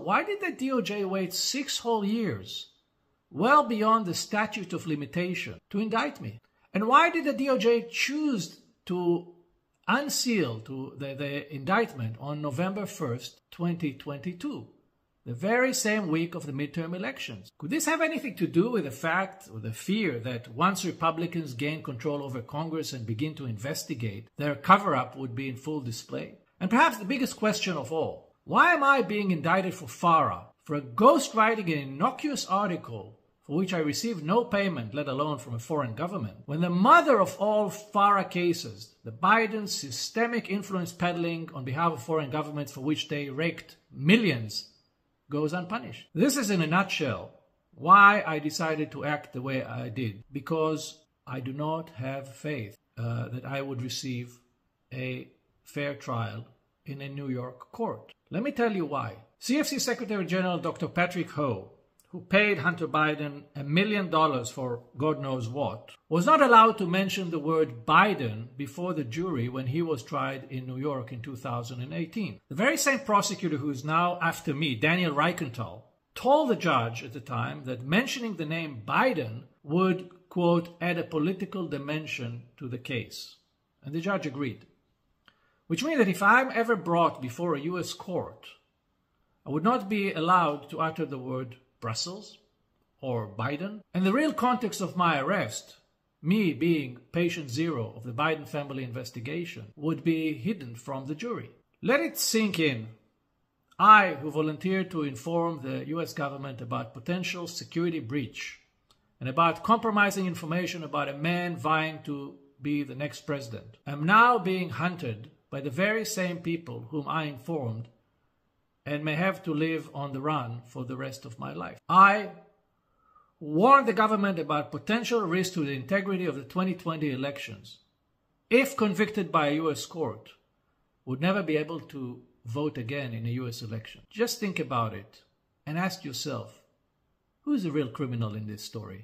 why did the DOJ wait 6 whole years, well beyond the statute of limitation, to indict me? And why did the DOJ choose to unseal the indictment on November 1st, 2022, the very same week of the midterm elections? Could this have anything to do with the fact or the fear that once Republicans gain control over Congress and begin to investigate, their cover-up would be in full display? And perhaps the biggest question of all, why am I being indicted for FARA, for ghostwriting an innocuous article for which I received no payment, let alone from a foreign government, when the mother of all FARA cases, the Biden systemic influence peddling on behalf of foreign governments for which they raked millions, goes unpunished? This is in a nutshell why I decided to act the way I did, because I do not have faith that I would receive a fair trial in a New York court. Let me tell you why. CFC Secretary General Dr. Patrick Ho, who paid Hunter Biden $1 million for God knows what, was not allowed to mention the word Biden before the jury when he was tried in New York in 2018. The very same prosecutor who is now after me, Daniel Reichenthal, told the judge at the time that mentioning the name Biden would, quote, add a political dimension to the case. And the judge agreed. Which means that if I'm ever brought before a U.S. court, I would not be allowed to utter the word Brussels or Biden. And the real context of my arrest, me being patient zero of the Biden family investigation, would be hidden from the jury. Let it sink in. I, who volunteered to inform the US government about potential security breach and about compromising information about a man vying to be the next president, am now being hunted by the very same people whom I informed and may have to live on the run for the rest of my life. I warned the government about potential risk to the integrity of the 2020 elections. If convicted by a U.S. court, would never be able to vote again in a U.S. election. Just think about it and ask yourself, who is the real criminal in this story?